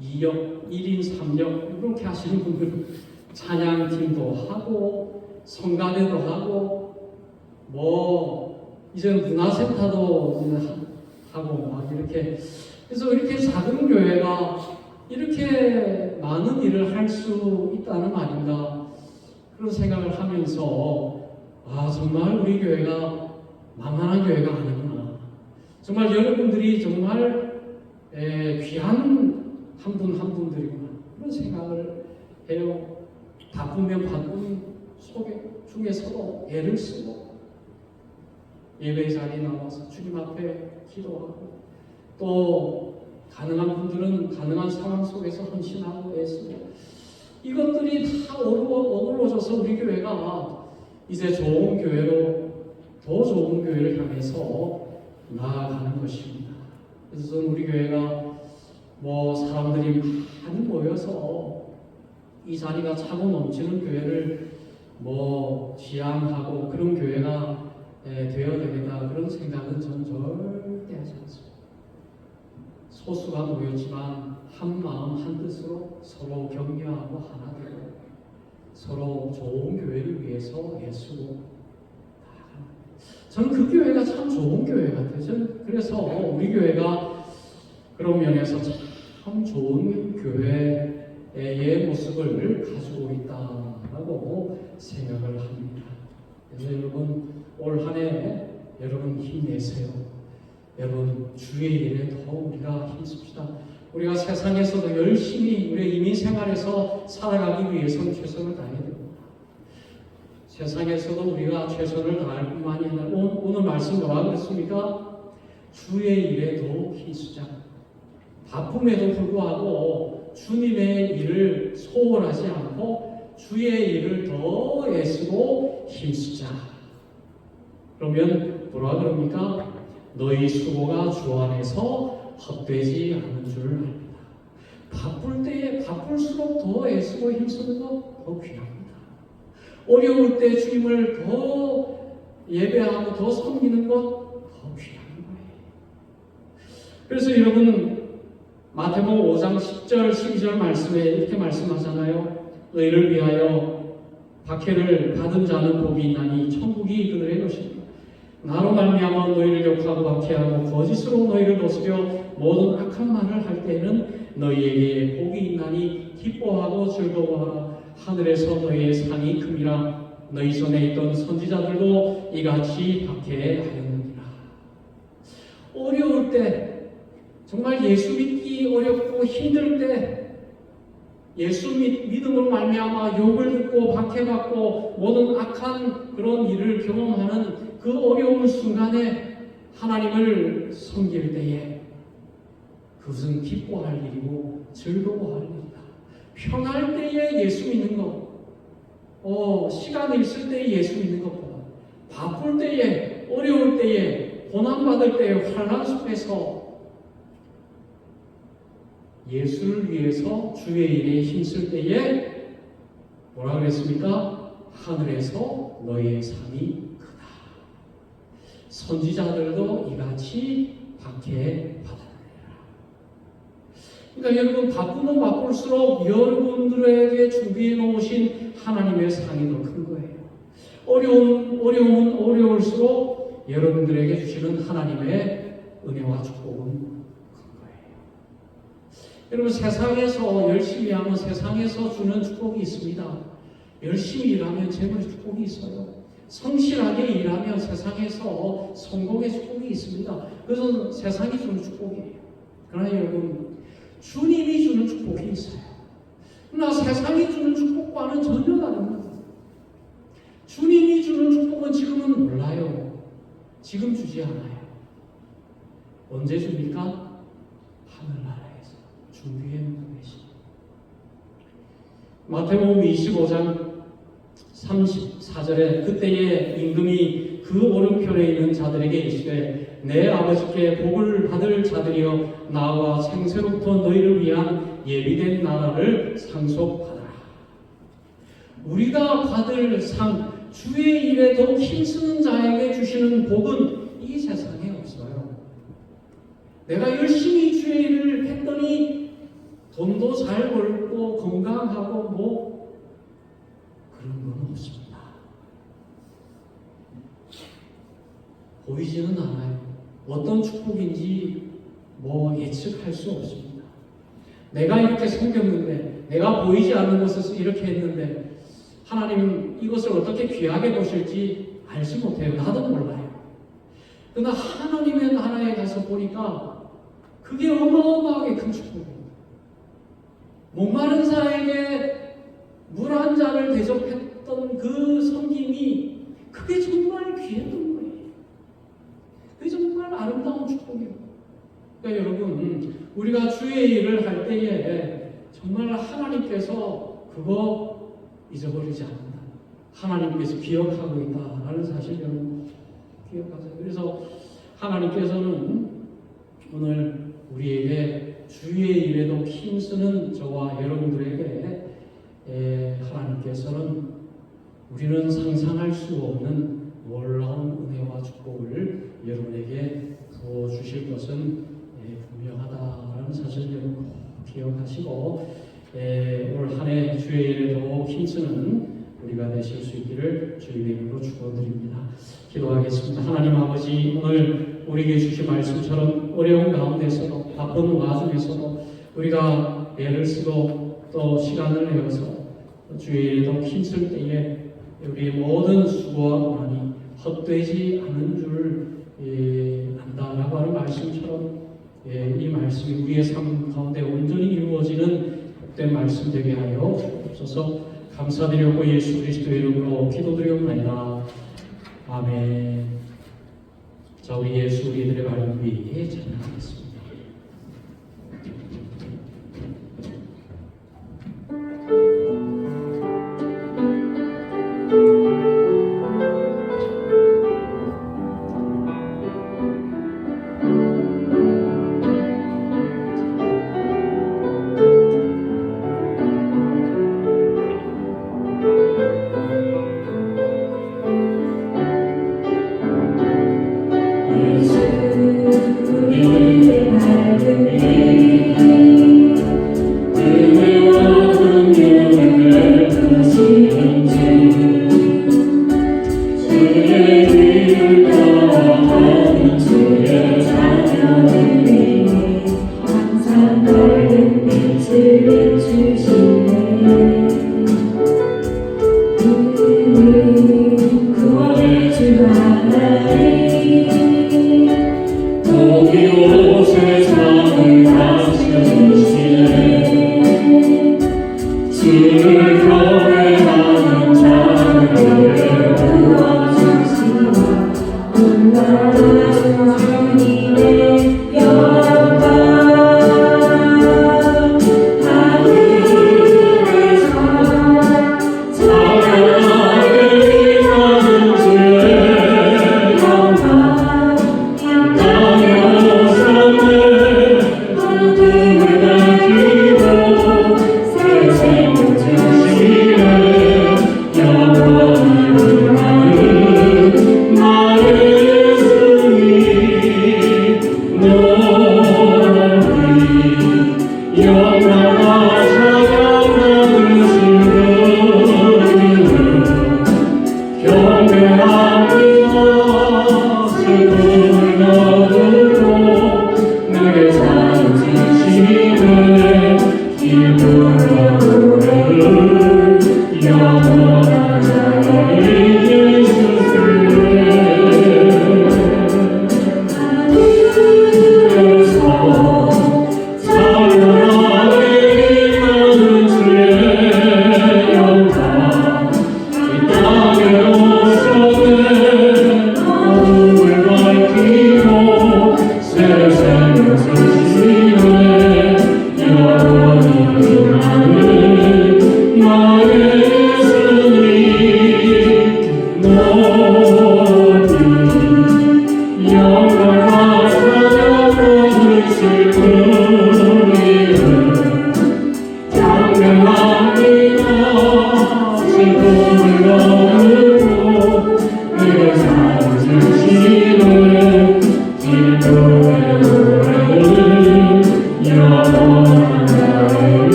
2역, 1인 3역 이렇게 하시는 분들은 찬양팀도 하고 성가대도 하고 이제는 문화센터도 하고 막 이렇게 그래서 이렇게 작은 교회가 이렇게 많은 일을 할 수 있다는 말인가 그런 생각을 하면서 정말 우리 교회가 만만한 교회가 아니구나. 정말 여러분들이 정말 귀한 한 분 한 분들이구나 그런 생각을 해요. 바쁘면 바쁜 중에서도 애를 쓰고 예배 자리에 나와서 주님 앞에 기도하고 또 가능한 분들은 가능한 상황 속에서 헌신하고 애쓰고 이것들이 다 어우러져서 우리 교회가 이제 좋은 교회로 더 좋은 교회를 향해서 나아가는 것입니다. 그래서 저는 우리 교회가 사람들이 많이 모여서 이 자리가 차고 넘치는 교회를 지향하고 그런 교회가 되어야 되겠다 그런 생각은 저는 절대 하지 않습니다. 소수가 모였지만 한 마음 한 뜻으로 서로 격려하고 하나 되고 서로 좋은 교회를 위해서 애쓰고 저는 그 교회가 참 좋은 교회 같아요. 저는 그래서 우리 교회가 그런 면에서 참 좋은 교회의 모습을 가지고 있다라고 생각을 합니다. 그래서 여러분 올 한 해 여러분 힘내세요. 여러분 주의 일에 더 우리가 힘씁시다. 우리가 세상에서도 열심히 우리의 이민 생활에서 살아가기 위해서는 최선을 다해야 됩니다. 세상에서도 우리가 최선을 다할 뿐만이 아니라 오늘 말씀 뭐라고 그랬습니까? 주의 일에 더욱 힘쓰자. 바쁨에도 불구하고 주님의 일을 소홀하지 않고 주의 일을 더 애쓰고 힘쓰자. 그러면 뭐라 그럽니까? 너희 수고가 주 안에서 헛되지 않은 줄 압니다. 바쁠 때에 바쁠수록 더 애쓰고 힘쓰는 것 더 귀합니다. 어려울 때 주님을 더 예배하고 더 섬기는 것 더 귀한 거예요. 그래서 여러분 마태복음 5장 10절 12절 말씀에 이렇게 말씀하잖아요. 너희를 위하여 박해를 받은 자는 복이 있나니 천국이 그들의 것입니다. 나로 말미암아 너희를 욕하고 박해하고 거짓으로 너희를 거스려 모든 악한 말을 할 때에는 너희에게 복이 있나니 기뻐하고 즐거워하라. 하늘에서 너희의 상이 큼이라. 너희 전에 있던 선지자들도 이같이 박해하였느니라. 어려울 때 정말 예수 믿기 어렵고 힘들 때 예수 믿음으로 말미암아 욕을 듣고 박해받고 모든 악한 그런 일을 경험하는 그 어려운 순간에 하나님을 섬길 때에 그것은 기뻐할 일이고 즐거워할 일이다. 편할 때에 예수 믿는 것, 시간이 있을 때에 예수 믿는 것보다 바쁠 때에, 어려울 때에, 고난받을 때에, 환난 속에서 예수를 위해서 주의 일에 힘쓸 때에 뭐라 그랬습니까? 하늘에서 너의 상이 크다. 선지자들도 이같이 박해받았느니라. 그러니까 여러분, 바쁘면 바쁠수록 여러분들에게 준비해 놓으신 하나님의 상이 더 큰 거예요. 어려움은 어려울수록 여러분들에게 주시는 하나님의 은혜와 축복은 큰 거예요. 여러분, 세상에서 열심히 하면 세상에서 주는 축복이 있습니다. 열심히 일하면 재물의 축복이 있어요. 성실하게 일하면 세상에서 성공의 축복이 있습니다. 그것은 세상이 주는 축복이에요. 그러나 여러분, 주님이 주는 축복이 있어요. 그러나 세상이 주는 축복과는 전혀 다릅니다. 주님이 주는 축복은 지금은 몰라요. 지금 주지 않아요. 언제 줍니까? 하늘나라에서 준비해 놓고 계십니다. 마태복음 25장 34절에 그때에 임금이 그 오른편에 있는 자들에게 이르시되 내 아버지께 복을 받을 자들이여 나와 생새로부터 너희를 위한 예비된 나라를 상속받아라. 우리가 받을 상, 주의 일에 더 힘쓰는 자에게 주시는 복은 이 세상에 없어요. 내가 열심히 주의 일을 했더니 돈도 잘 벌고 건강하고 뭐 그런 건 없습니다. 보이지는 않아요. 어떤 축복인지 뭐 예측할 수 없습니다. 내가 이렇게 섬겼는데, 내가 보이지 않는 곳에서 이렇게 했는데 하나님은 이것을 어떻게 귀하게 보실지 알지 못해요. 나도 몰라요. 그러나 하나님의 나라에 가서 보니까 그게 어마어마하게 큰 축복이에요. 목마른 자에게 물 한 잔을 대접했던 그 섬김이 그게 정말 귀했던 거예요. 그게 정말 아름다운 축복이에요. 그러니까 여러분, 우리가 주의 일을 할 때에 정말 하나님께서 그거 잊어버리지 않는다. 하나님께서 기억하고 있다라는 사실 여러분 기억하세요. 그래서 하나님께서는 오늘 우리에게 주의 일에도 힘쓰는 저와 여러분들에게 하나님께서는 우리는 상상할 수 없는 놀라운 은혜와 축복을 여러분에게 부어주실 것은 분명하다라는 사실 여러분 꼭 기억하시고 올 한 해 주의 일에도 힘쓰는 우리가 되실 수 있기를 주님의 이름으로 축원드립니다. 기도하겠습니다. 하나님 아버지, 오늘 우리에게 주신 말씀처럼 어려운 가운데서도 바쁜 와중에서도 우리가 애를 쓰고 또 시간을 내어서 주의 일에도 힘쓸 때에 우리의 모든 수고와 고난이 헛되지 않은 줄 안다라고 하는 말씀처럼 이 말씀이 우리의 삶 가운데 온전히 이루어지는 복된 말씀 되게 하여 주옵소서. 감사드렸고 예수 그리스도의 이름으로 기도드리옵나이다. 아멘. 자, 우리 예수 우리들의 발을 위에 찬양하겠습니다. 주님의 영광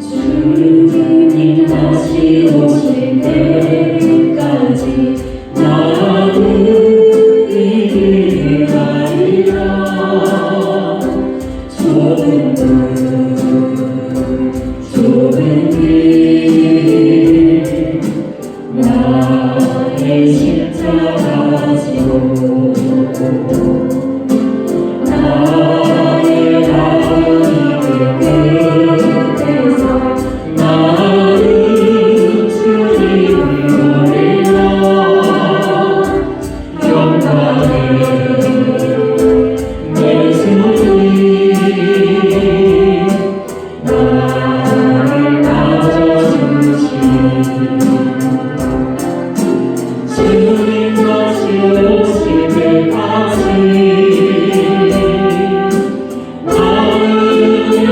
주님 다시 오실 때까지 나는 이 길 가리라. 좁은 길 나의 십자가 지고 나의 마음이 끝에서 나는 주님을 노래라. 영광의 내 주님 나를 맞아주시. 주님 다시 오실 때까지 나는요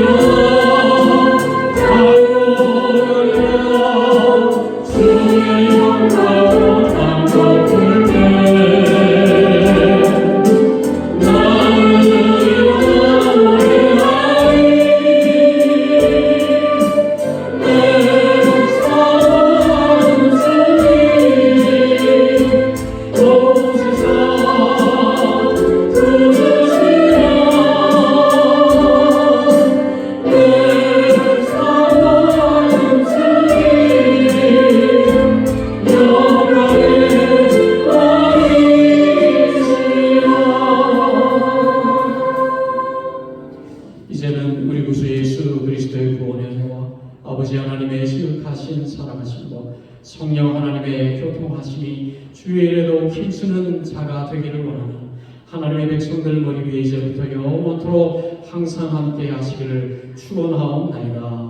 달려가리라. 주의 영광으로 담덮을 때 나는요 노래하리. 내 사랑하는 주님 오시사 들으시라. 내 사랑하는 주님 영광의 왕이시라. 이제는 우리 구주 예수 그리스도의 구원의 은혜와 아버지 하나님의 시극하신 사랑하심과 성령 하나님의 교통하심이 주의 일에도 힘쓰는 자가 되기를 원하는 하나님의 백성들 머리 위에 이제부터 영원토록 항상 함께 하시기를 축원하옵나이다.